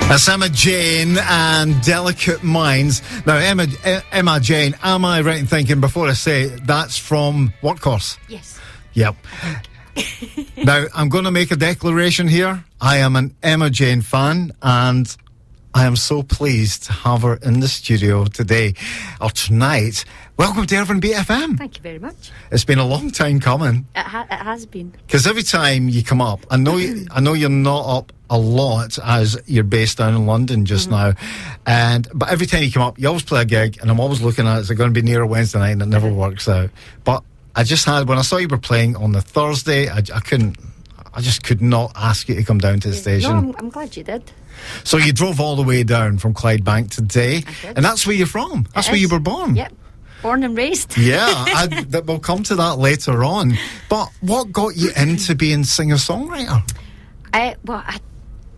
That's Emma Jane and Delicate Minds. Now, Emma Jane, am I right in thinking, before I say it, that's from what course? Yes. Yep. Now, I'm going to make a declaration here. I am an Emma Jane fan, and I am so pleased to have her in the studio today, or tonight. Welcome to Irvine BFM. Thank you very much. It's been a long time coming. It has been. Because every time you come up, I know you're not up a lot as you're based down in London just now, but every time you come up, you always play a gig, and I'm always looking at, is it going to be near a Wednesday night, and it never works out. But I just had, when I saw you were playing on the Thursday, I just could not ask you to come down to the station. No, I'm glad you did. So you drove all the way down from Clydebank today, and that's where you're from. That's where you were born. Yep, born and raised. Yeah, we'll come to that later on. But what got you into being singer-songwriter?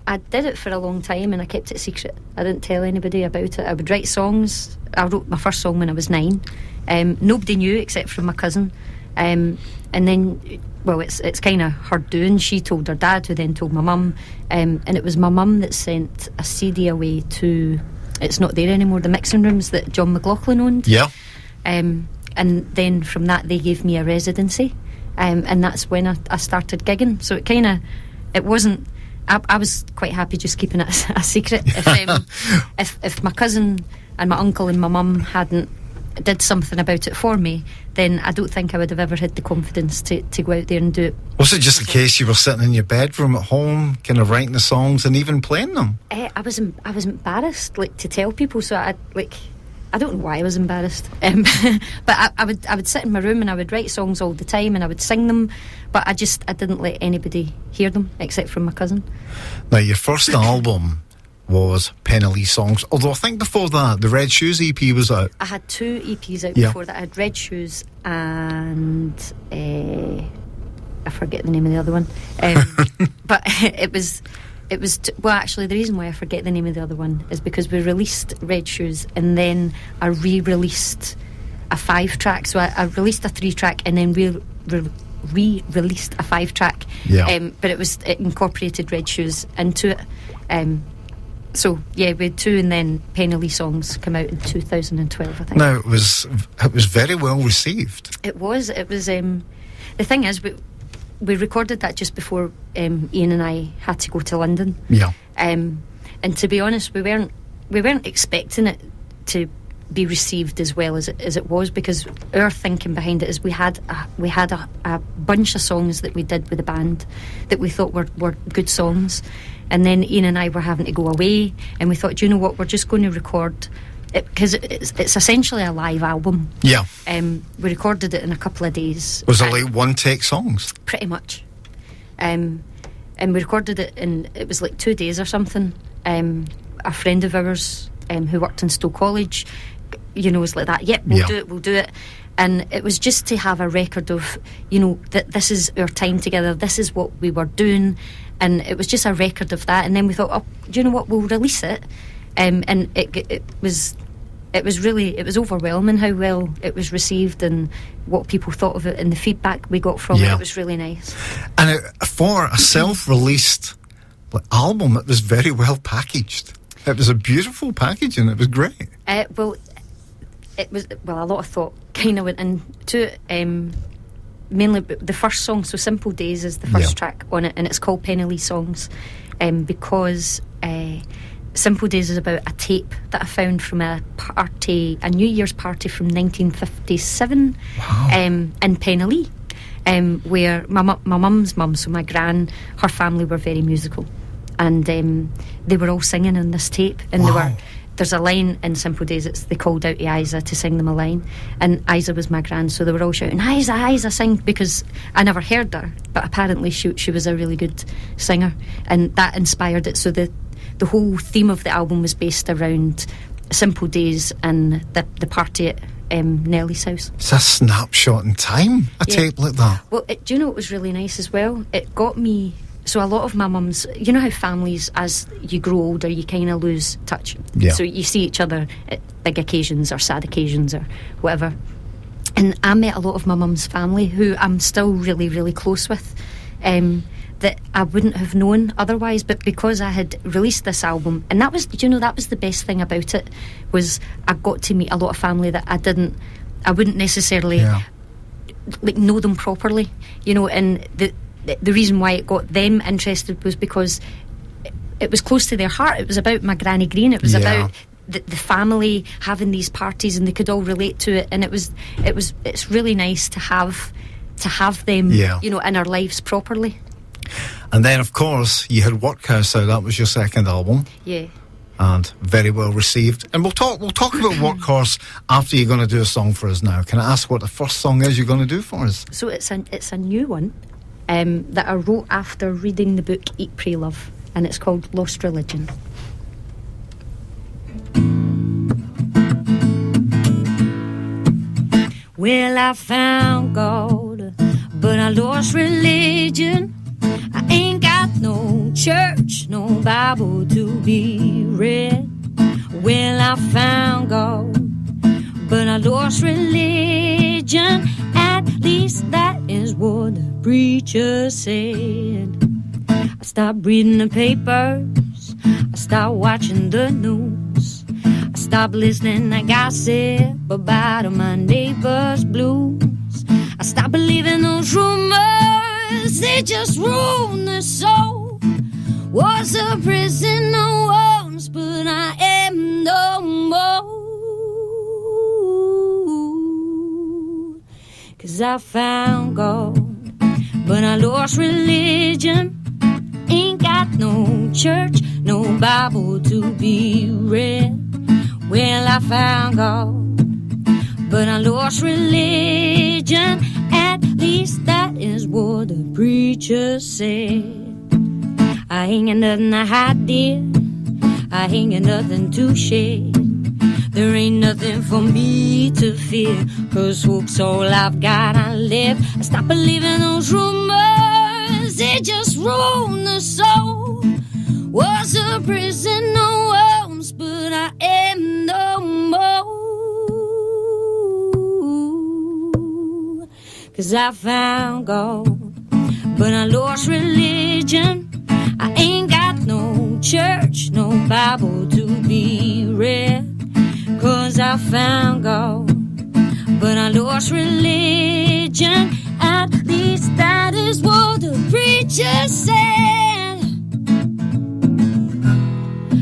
I did it for a long time, and I kept it secret. I didn't tell anybody about it. I would write songs. I wrote my first song when I was 9. Nobody knew except for my cousin. And then, well, it's kind of her doing. She told her dad, who then told my mum. And it was my mum that sent a CD away to, it's not there anymore, the mixing rooms that John McLaughlin owned. Yeah. And then from that, they gave me a residency. And that's when I started gigging. So it wasn't, I was quite happy just keeping it a secret. If my cousin and my uncle and my mum hadn't did something about it for me, then I don't think I would have ever had the confidence to go out there and do it. Was it just a case you were sitting in your bedroom at home, kind of writing the songs and even playing them? I was embarrassed, to tell people. So I don't know why I was embarrassed, but I would sit in my room and I would write songs all the time and I would sing them, but I didn't let anybody hear them except for my cousin. Now, your first album was Penny Songs, although I think before that the Red Shoes EP was out. I had 2 EPs out before that. I had Red Shoes and I forget the name of the other one, but it was well, actually the reason why I forget the name of the other one is because we released Red Shoes and then I re-released a 5-track. So I released a 3-track and then re-released a 5-track. But it incorporated Red Shoes into it. So yeah, we had 2, and then Penny Songs come out in 2012, I think. Now it was very well received. It was. The thing is, we recorded that just before Ian and I had to go to London. Yeah. And to be honest, we weren't expecting it to be received as well as it was, because our thinking behind it is we had a bunch of songs that we did with the band that we thought were good songs, and then Ian and I were having to go away, and we thought, do you know what, we're just going to record it, because it's essentially a live album. Yeah. We recorded it in a couple of days. Was it like one-take songs? Pretty much. And we recorded it in, it was like 2 days or something. A friend of ours who worked in Stowe College, was like that, yep, we'll do it. And it was just to have a record of, that this is our time together, this is what we were doing, and it was just a record of that. And then we thought, oh, do you know what, we'll release it. And it was overwhelming how well it was received and what people thought of it and the feedback we got from it. It was really nice. And for a self-released album, it was very well packaged. It was a beautiful packaging. It was great. It was a lot of thought kind of went into it. Mainly the first song, so Simple Days is the first track on it, and it's called Penny Songs, because Simple Days is about a tape that I found from a New Year's party from 1957. Wow. In Penny, where my mum's mum, so my gran, her family were very musical, and they were all singing on this tape, and there's a line in Simple Days, they called out to Isa to sing them a line, and Isa was my gran, so they were all shouting, Isa, sing, because I never heard her, but apparently she was a really good singer, and that inspired it. So the whole theme of the album was based around Simple Days and the party Nellie's house. It's a snapshot in time, a tape like that. Well, do you know what was really nice as well? It got me... So a lot of my mum's... You know how families, as you grow older, you kind of lose touch. Yeah. So you see each other at big occasions or sad occasions or whatever. And I met a lot of my mum's family who I'm still really, really close with, that I wouldn't have known otherwise. But because I had released this album, and that was, that was the best thing about it, was I got to meet a lot of family that I wouldn't necessarily know them properly, and the reason why it got them interested was because it was close to their heart. It was about my Granny Green. It was about the family having these parties, and they could all relate to it. And it's really nice to have them, in our lives properly. And then, of course, you had Workhouse out. That was your second album. Yeah. And very well received. And we'll talk about Workhorse after you're going to do a song for us now. Can I ask what the first song is you're going to do for us? So it's a new one that I wrote after reading the book Eat, Pray, Love, and it's called Lost Religion. Well, I found God, but I lost religion. I ain't got no church, no Bible to be read. Well, I found God, but I lost religion. At least that is what the preacher said. I stopped reading the papers, I stopped watching the news, I stopped listening to gossip about my neighbor's blues. I stopped believing those rumors, they just ruin the soul. Was a prisoner once, but I am no more. 'Cause I found God, but I lost religion. Ain't got no church, no Bible to be read. Well, I found God, but I lost religion. At least that is what the preacher said. I ain't got nothing to hide, dear, I ain't got nothing to share. There ain't nothing for me to fear, 'cause hope's all I've got. I live, I stop believing those rumors, they just ruin the soul. Was a prisoner once, but I am no more. 'Cause I found God, but I lost religion. I ain't got no church, no Bible to be read. 'Cause I found God, but I lost religion. At least that is what the preacher said.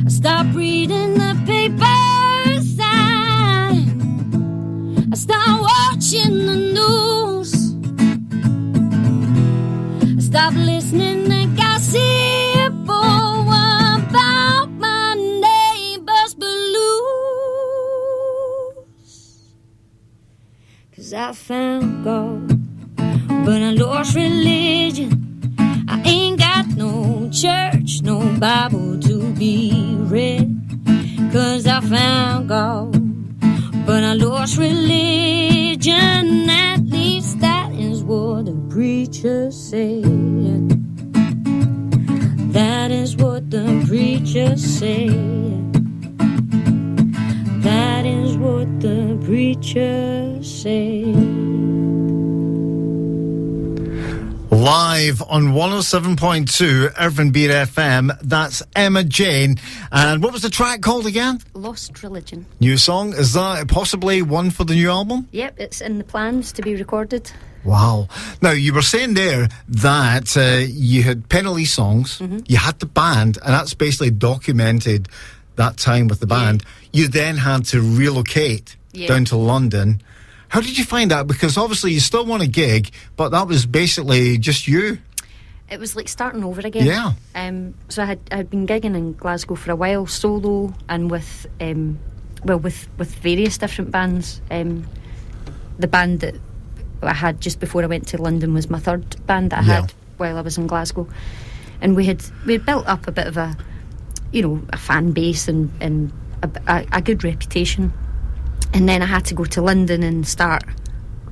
I stopped reading the papers, I stopped watching the news, I stopped listening to gossip about my neighbor's blues. 'Cause I found God, but I lost religion. I ain't got no church, no Bible to be read. 'Cause I found God, but I lost religion. At least that is what the preacher said. That is what the preacher said. That is what the preacher said. Live on 107.2 Irvine Beat FM, that's Emma Jane. And what was the track called again? Lost Religion. New song. Is that possibly one for the new album? Yep, it's in the plans to be recorded. Wow. Now, you were saying there that you had Penalty songs, you had the band, and that's basically documented that time with the band. You then had to relocate down to London. How did you find that? Because obviously you still want a gig, but that was basically just you. It was like starting over again. Yeah. So I had been gigging in Glasgow for a while, solo, and with various different bands. The band that I had just before I went to London was my third band that I had while I was in Glasgow, and we had built up a bit of a fan base and a good reputation. And then I had to go to London and start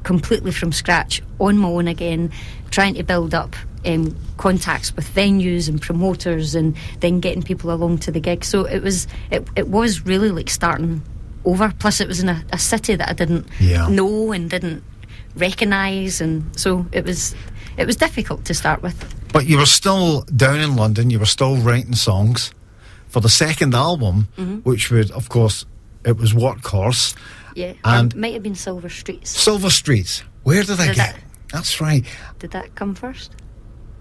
completely from scratch on my own again, trying to build up contacts with venues and promoters, and then getting people along to the gig. So it was really like starting over. Plus it was in a city that I didn't know and didn't recognise, and so it was difficult to start with. But you were still down in London, you were still writing songs for the second album, which would, of course, it was Workhorse. Yeah, and it might have been Silver Streets. Silver Streets. Where did I get? That's right. Did that come first?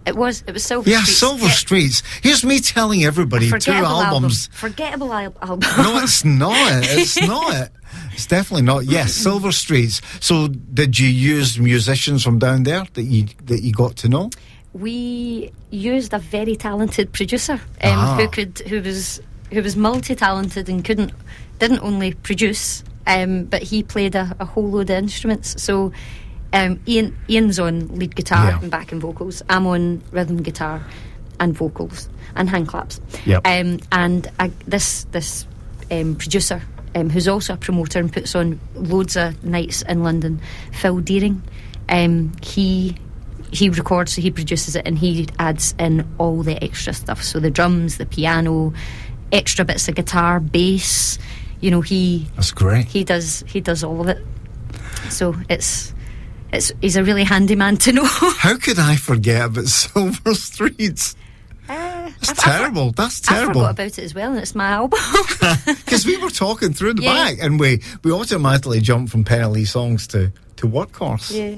It was Silver Streets. Yeah, Silver Streets. Here's me telling everybody two albums. Forgettable album. No, it's not. It's not. It's definitely not. Yes, Silver Streets. So, did you use musicians from down there that you got to know? We used a very talented producer who was multi-talented and didn't only produce, but he played a whole load of instruments. So. Ian's on lead guitar and backing vocals. I'm on rhythm guitar and vocals and hand claps. Yep. And this producer, who's also a promoter and puts on loads of nights in London, Phil Deering, he records, so he produces it, and he adds in all the extra stuff. So the drums, the piano, extra bits of guitar, bass. You know, that's great. He does all of it. So he's a really handy man to know. How could I forget about Silver Streets? That's terrible. That's terrible. I forgot about it as well, and it's my album. Because we were talking through the back, and we automatically jumped from Penny songs to Workhorse. Yeah.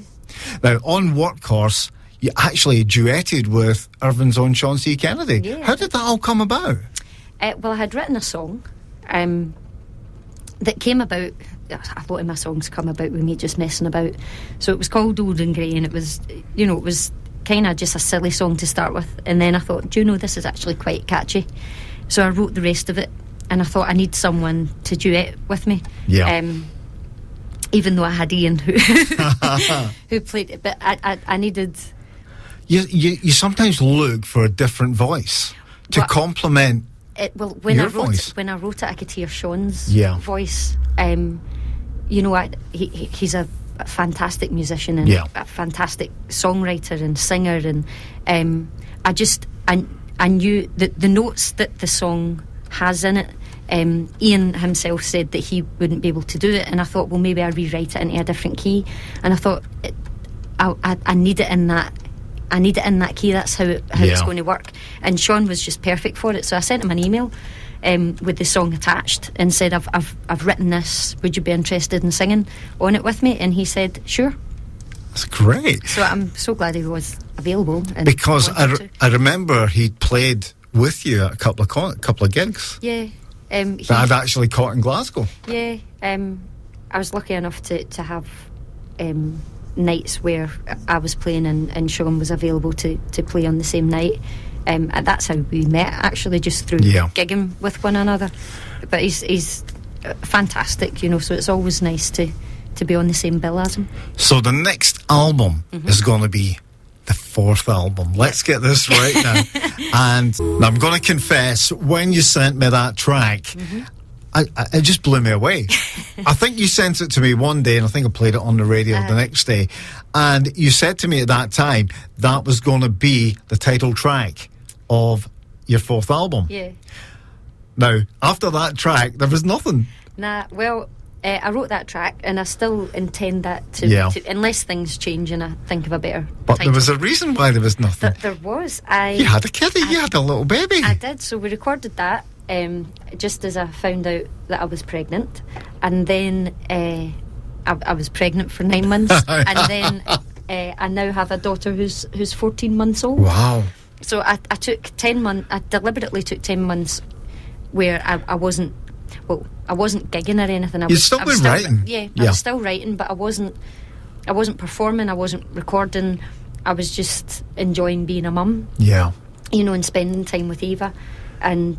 Now, on Workhorse, you actually duetted with Irvin's own Sean C. Kennedy. Yeah. How did that all come about? Well, I had written a song that came about. A lot of my songs come about with me just messing about. So it was called Old and Grey, and it was kind of just a silly song to start with. And then I thought, this is actually quite catchy. So I wrote the rest of it, and I thought I need someone to duet with me. Yeah. Even though I had Ian who who played it, but I needed. You sometimes look for a different voice to complement. When I wrote it, I could hear Sean's voice. He's a fantastic musician and a fantastic songwriter and singer, and I knew that the notes that the song has in it, Ian himself said that he wouldn't be able to do it, and I thought, well, maybe I rewrite it into a different key, and I thought I need it in that. I need it in that key. That's how it's going to work. And Sean was just perfect for it. So I sent him an email with the song attached and said, I've written this. Would you be interested in singing on it with me? And he said, sure. That's great. So I'm so glad he was available. Because I remember he played with you at a couple of gigs. Yeah. That I'd actually caught in Glasgow. Yeah. I was lucky enough to have nights where I was playing and Sean was available to play on the same night, and that's how we met, actually, just through gigging with one another. But he's fantastic, so it's always nice to be on the same bill as him. So the next album is going to be the fourth album. Let's get this right now. And I'm going to confess, when you sent me that track, it just blew me away. I think you sent it to me one day, and I think I played it on the radio the next day. And you said to me at that time that was going to be the title track of your fourth album. Yeah. Now, after that track, there was nothing. Nah, well, I wrote that track, and I still intend that to unless things change and I think of a better But title. There was a reason why there was nothing. There was. You had a kiddie, you had a little baby. I did, so we recorded that. Just as I found out that I was pregnant, and then I was pregnant for 9 months, and then I now have a daughter who's 14 months old. Wow! So I took 10 months. I deliberately took 10 months where I wasn't gigging or anything. You'd still been writing. I was still writing, but I wasn't performing. I wasn't recording. I was just enjoying being a mum. Yeah. And spending time with Eva. And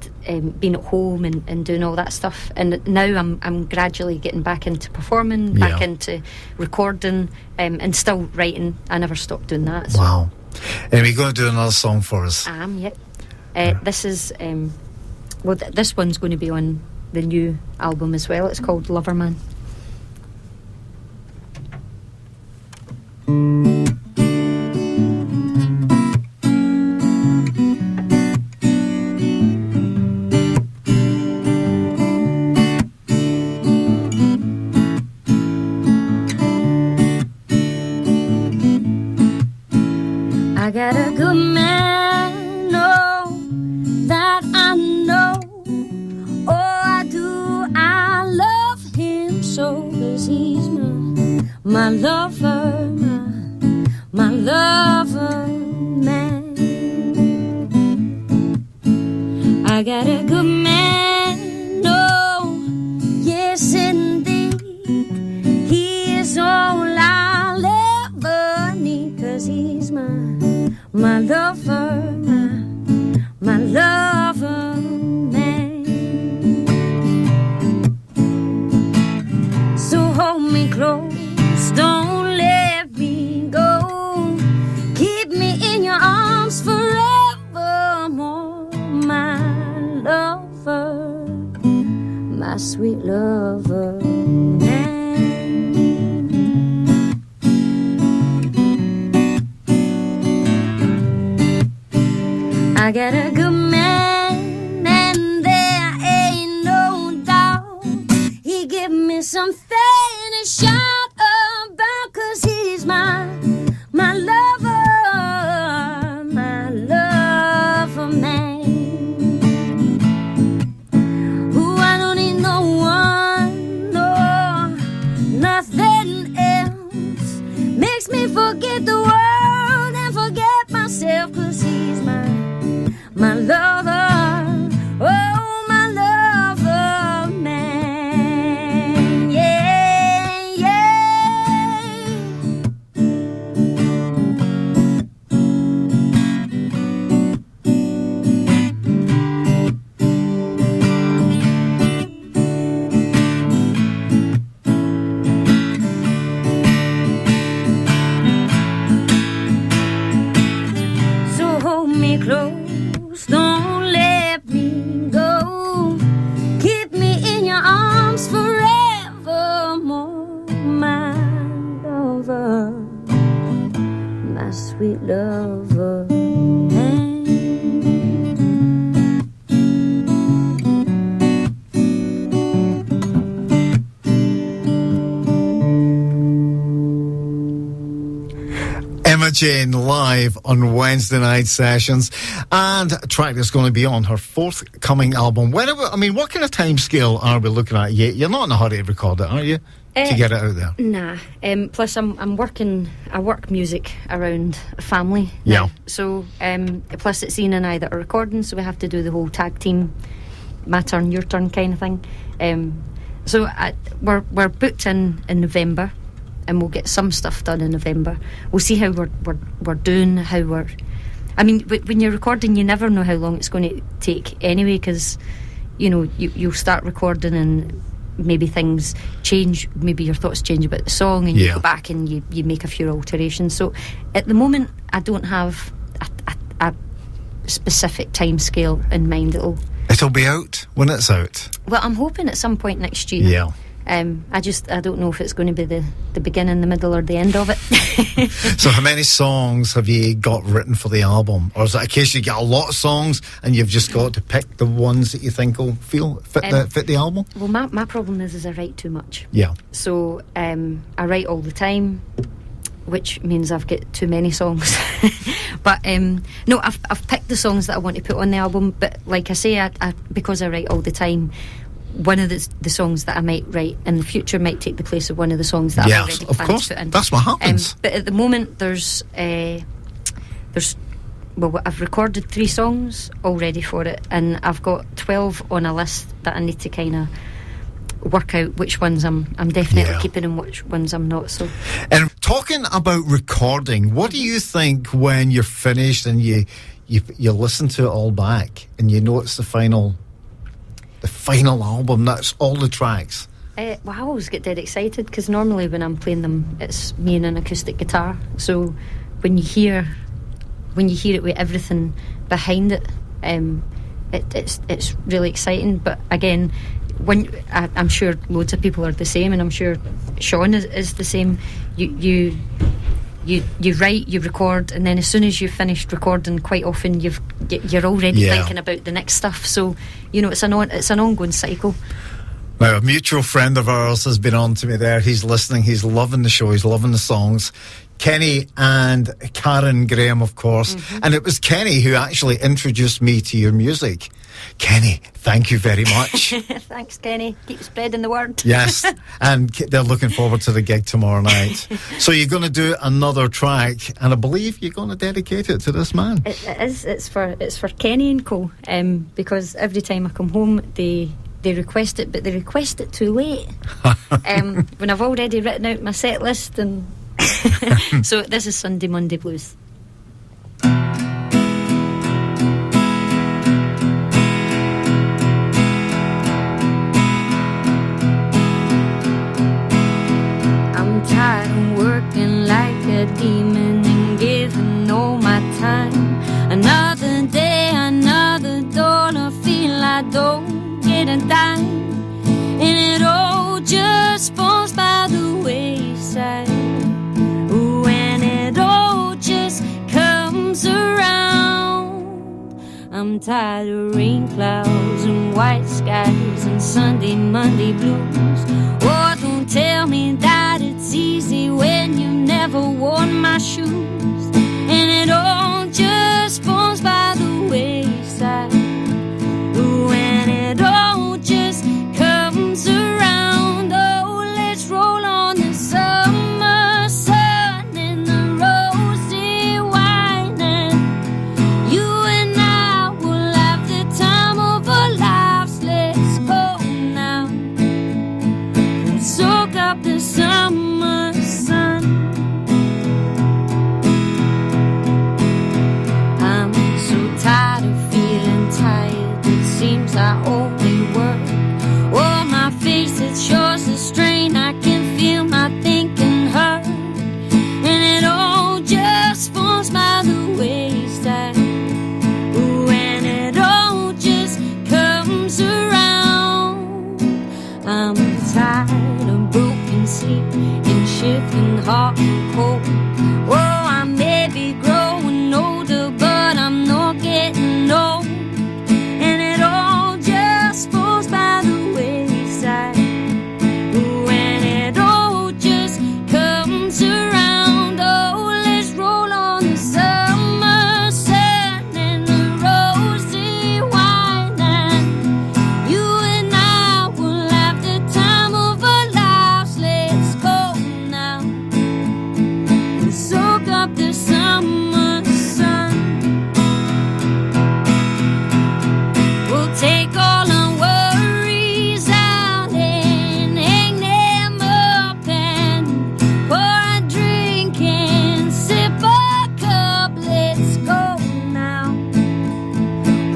being at home and doing all that stuff, and now I'm gradually getting back into performing, back into recording, and still writing. I never stopped doing that. So. Wow! And we're going to do another song for us. I am, yep. This is this one's going to be on the new album as well. It's called Loverman. I got a good man, oh, that I know. Oh, I do, I love him so, 'cause he's my lover, my lover man. I got a good man, oh, yes indeed. He is all I'll ever need, 'cause he's my lover, my lover man. So hold me close, don't let me go. Keep me in your arms forevermore, my lover, my sweet lover man. I got a good man, and there ain't no doubt. He give me something to shout about, 'cause he's my lover, my lover man. Ooh, I don't need no one, no, nothing else. Makes me forget the world and forget myself, 'cause he's my lover, oh, my lover man, yeah, yeah. So hold me close, don't let me go. Keep me in your arms forevermore, my lover, my sweet lover man. Emma Jane live on Wednesday night sessions, and a track that's going to be on her forthcoming album. What kind of time scale are we looking at? You're not in a hurry to record it, are you? To get it out there? Nah. Plus, I work music around family now. Yeah. So, plus it's Ian and I that are recording, so we have to do the whole tag team, my turn, your turn kind of thing. So we're booked in November, and we'll get some stuff done in November. We'll see how we're doing, how we're... I mean, when you're recording, you never know how long it's going to take anyway, because, you know, you'll start recording and maybe things change, maybe your thoughts change about the song, and you go back and you make a few alterations. So at the moment, I don't have a specific time scale in mind. It'll be out when it's out. Well, I'm hoping at some point next year. Yeah. I don't know if it's going to be the beginning, the middle, or the end of it. So how many songs have you got written for the album? Or is it a case you get a lot of songs and you've just got to pick the ones that you think will fit the album? Well, my problem is I write too much. Yeah. So I write all the time, which means I've got too many songs. But no, I've picked the songs that I want to put on the album. But like I say, I because I write all the time, one of the songs that I might write in the future might take the place of one of the songs that I've already planned to put in. That's what happens. But at the moment, there's I've recorded 3 songs already for it, and I've got 12 on a list that I need to kind of work out which ones I'm definitely keeping and which ones I'm not. So, and talking about recording, what do you think when you're finished and you listen to it all back and you know it's the final album, that's all the tracks? Well, I always get dead excited, because normally when I'm playing them, it's me and an acoustic guitar. So when you hear it with everything behind it, it's really exciting. But again, I'm sure loads of people are the same, and I'm sure Sean is the same. You write, you record, and then as soon as you've finished recording, quite often you're already thinking about the next stuff. So, you know, it's an ongoing cycle. Now, a mutual friend of ours has been on to me there. He's listening. He's loving the show. He's loving the songs. Kenny and Karen Graham, of course. Mm-hmm. And it was Kenny who actually introduced me to your music. Kenny, thank you very much. Thanks, Kenny. Keep spreading the word. Yes, and they're looking forward to the gig tomorrow night. So you're going to do another track, and I believe you're going to dedicate it to this man. It is. It's for Kenny and Co. Because every time I come home, they request it, but they request it too late. When I've already written out my set list, and so this is Sunday Monday Blues. I'm tired of working like a demon and giving all my time. Another day, another dollar, feel I don't get a dime, and it all just falls by the wayside. When it all just comes around, I'm tired of rain clouds and white skies and Sunday, Monday blues. Oh, don't tell me that it's easy when you never worn my shoes, and it all just falls by the wayside. When it all just comes around, oh, let's roll on the summer sun in the rosy wine, and you and I will have the time of our lives. Let's go now and soak up the summer sun. I'm so tired of feeling tired. It seems I only work. Oh, my face, it shows the strain. I can feel my thinking hurt, and it all just falls by the wayside. When it all just comes around, I'm tired of broken sleep and shifting hot and cold. Oh, I may be growing older, but I'm not getting old, and it all just falls by the wayside. When it all just comes around, oh, let's roll on the summer sun and the rosy wine, and you and I will have the time of our lives. Let's go now and soak up the summer sun. We'll take all our worries out and hang them up and pour a drink and sip a cup. Let's go now.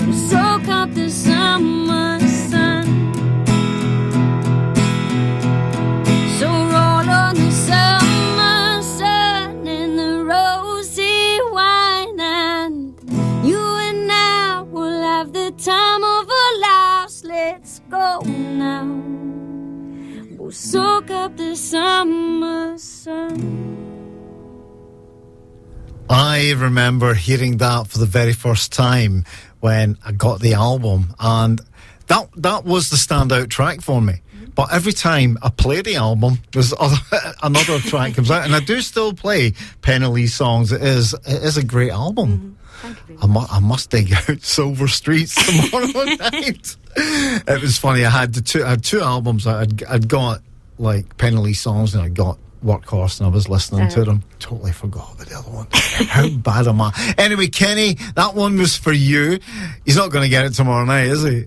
We'll soak up the summer sun. So roll on the summer sun and the rosy wine, and you and I will have the time of our lives. Let's go now. We'll soak up the summer sun. I remember hearing that for the very first time when I got the album, and that was the standout track for me. But every time I play the album, there's another track comes out, and I do still play Penny Lee's songs. It is a great album. Thank you very much. I must dig out Silver Streets tomorrow night. It was funny. I had two albums. I'd got like Penny Lee songs, and I got Workhorse, and I was listening to them. Totally forgot about the other one. How bad am I? Anyway, Kenny, that one was for you. He's not going to get it tomorrow night, is he?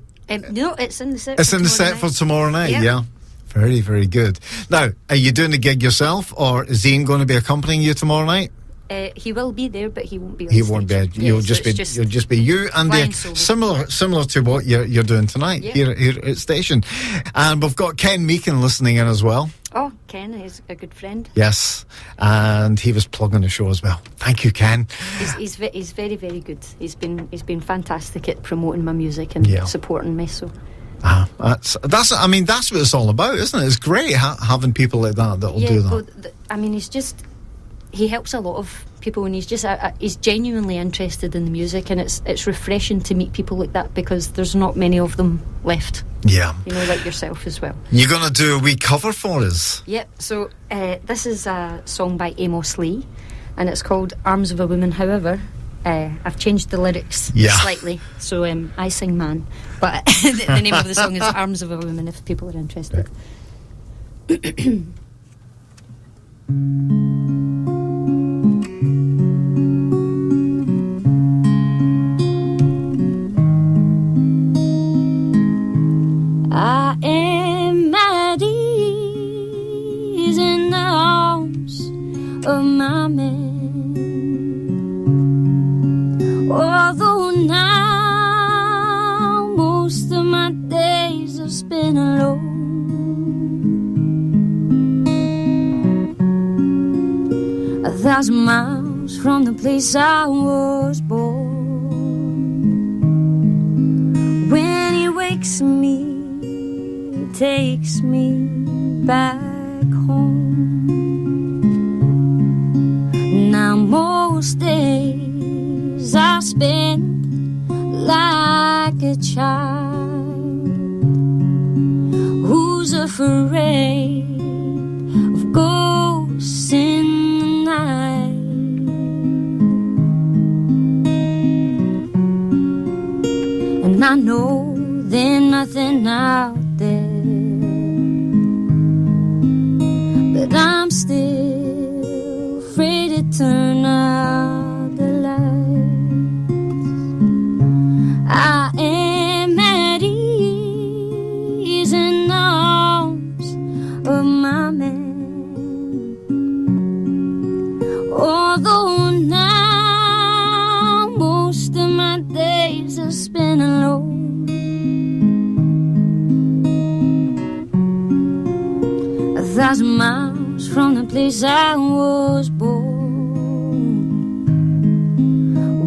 No, it's in the set. It's in the set for tomorrow night. Yep. Yeah. Very, very good. Now, are you doing the gig yourself, or is Ian going to be accompanying you tomorrow night? He will be there, but he won't be on He stage. won't be. You'll just be you and flying the solo. similar to what you're doing tonight here at station. And we've got Ken Meakin listening in as well. Oh, Ken is a good friend. Yes, and he was plugging the show as well. Thank you, Ken. He's very, very good. He's been fantastic at promoting my music and supporting me. So that's what it's all about, isn't it? It's great having people like that'll do that. Well, he's just he helps a lot of people, and he's genuinely interested in the music, and it's refreshing to meet people like that, because there's not many of them left. Yeah. You know, like yourself as well. You're going to do a wee cover for us? Yep. So this is a song by Amos Lee, and it's called Arms of a Woman. However, I've changed the lyrics slightly, so I sing man, but the name of the song is Arms of a Woman, if people are interested. I am at ease in the arms of my man, although now most of my days are spent alone. 1,000 miles from the place I was born. When he wakes me, he takes me back home. Now most days I spend like a child who's afraid of ghosts in the night. And I know there's nothing out there, but I'm still afraid to turn out the lights. I am at ease in the arms of my man, although now most of my days are spent alone. 1,000 miles from the place I was born.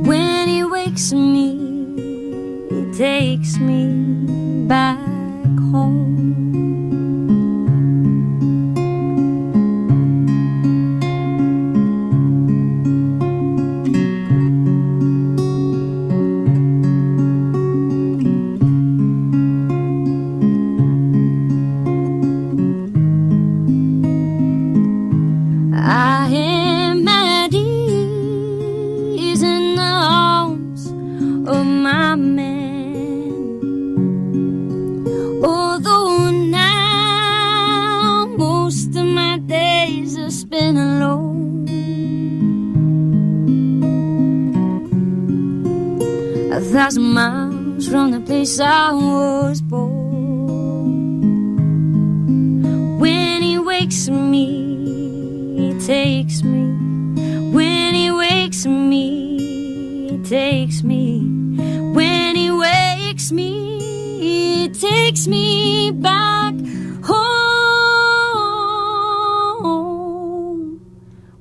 When he wakes me, he takes me back home. I am at ease in the arms of my man, although now most of my days are spent alone. 1,000 miles from the place I was born. When he wakes me, he takes me. When he wakes me, he takes me. When he wakes me, he takes me back home.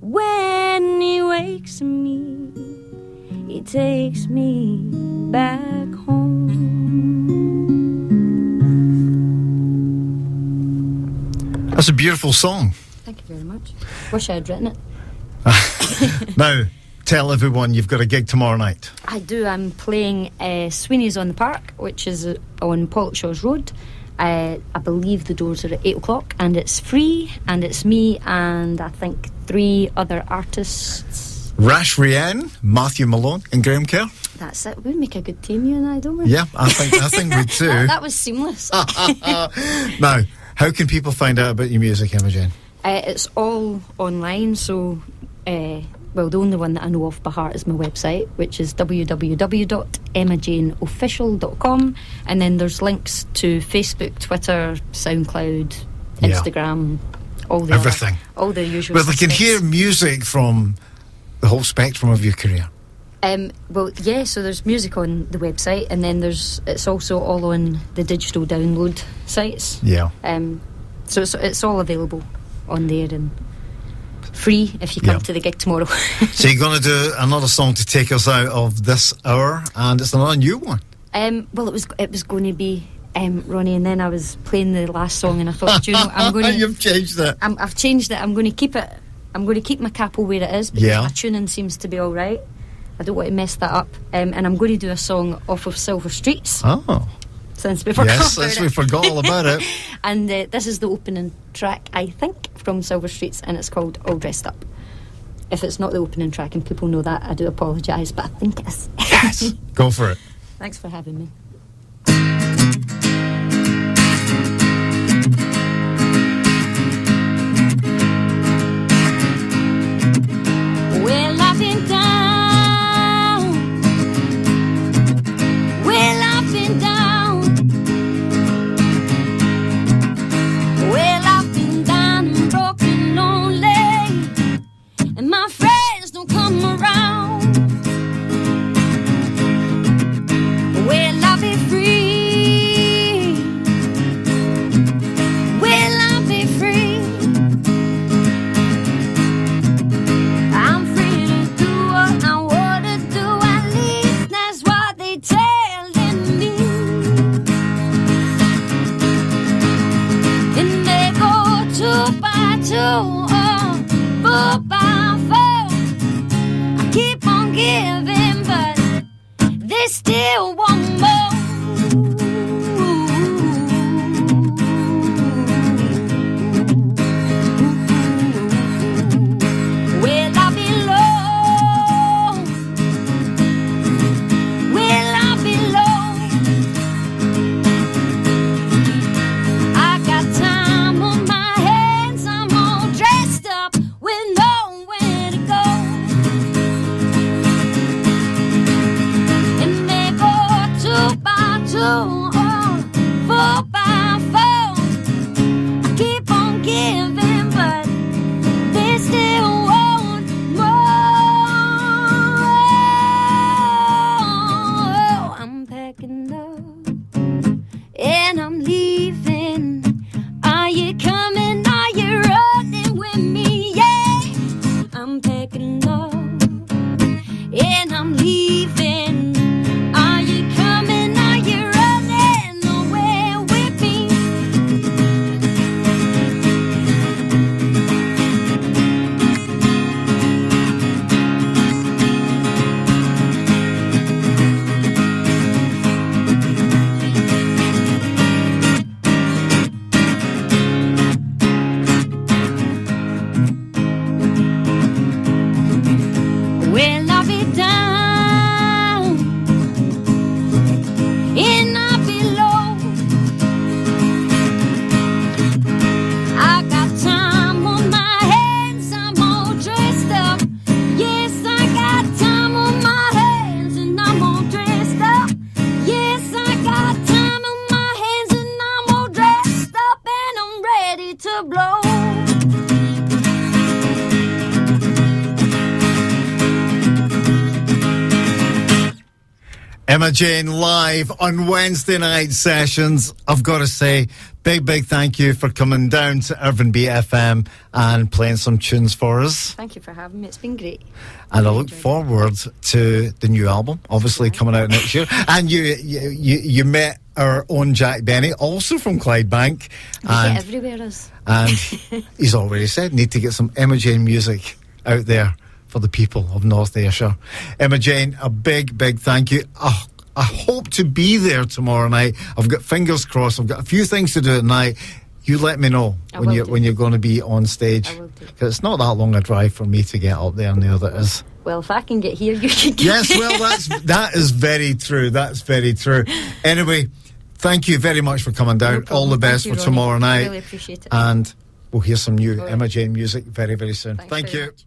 When he wakes me, he takes me back home. That's a beautiful song. Thank you very much. Wish I had written it. Now, tell everyone you've got a gig tomorrow night. I do. I'm playing Sweeney's on the Park, which is on Pollokshaws Road. I believe the doors are at 8 o'clock, and it's free, and it's me and I think 3 other artists. Rash Rianne, Matthew Malone and Graham Kerr. That's it. We make a good team, you and I, don't we? Yeah, I think we do. That was seamless. Now, how can people find out about your music, Imogen? It's all online, so well, the only one that I know off by heart is my website, which is www.emmajaneofficial.com, and then there's links to Facebook, Twitter, SoundCloud, Instagram, all the everything, all the usual. Well, they can hear music from the whole spectrum of your career. Well, yeah. So there's music on the website, and then it's also all on the digital download sites. Yeah. So it's all available on there and free if you come to the gig tomorrow. So you're going to do another song to take us out of this hour, and it's another new one. Well, it was going to be Ronnie, and then I was playing the last song, and I thought, do you know, I'm going to. You've changed it. I've changed it. I'm going to keep it I'm going to keep my capo where it is because my tuning seems to be all right. I don't want to mess that up. And I'm going to do a song off of Silver Streets. Oh. Since we forgot we forgot all about it. And this is the opening track, I think, from Silver Streets, and it's called All Dressed Up. If it's not the opening track and people know that, I do apologise, but I think it is. Yes, go for it. Thanks for having me. Well, I've been down. Well, I've been down. Well, I've been down and broken, lonely, and my friends don't come around. Well, I'll be free. Well, I'll be free. I'm free to do what I want to do. At least that's what they telling me. And they go 2 by 2, 4 by 4. I keep on giving, but they still want more. Well, I belong. Well, I belong. I got time on my hands. I'm all dressed up with nowhere to go. And they go 2 by 2, 4 by 4. I keep on giving, but they still want more. I'm packing up and I'm leaving. Are you coming? Are you running with me? Yeah, I'm packing up and I'm leaving. Are you coming? Are you running away with me? Well, I'll be down and I'll be low. I got time on my hands. I'm all dressed up. Yes, I got time on my hands and I'm all dressed up. Yes, I got time on my hands and I'm all dressed up and I'm ready to blow. Emma Jane live on Wednesday night sessions. I've got to say, big thank you for coming down to Irvine BFM and playing some tunes for us. Thank you for having me. It's been great. And I look forward to the new album, obviously coming out next year. And you met our own Jack Benny, also from Clydebank. And everywhere is. And he's already said, need to get some Emma Jane music out there for the people of North Ayrshire. Emma Jane, a big thank you. Oh, I hope to be there tomorrow night. I've got fingers crossed. I've got a few things to do at night. You let me know when you're going to be on stage. I will do. Because it's not that long a drive for me to get up there, and there that is. Well, if I can get here, you can get Yes, well, that is very true. That's very true. Anyway, thank you very much for coming down. No All the best for tomorrow night. I really appreciate it. And we'll hear some new Emma Jane music very soon. Thanks Thank very you. much.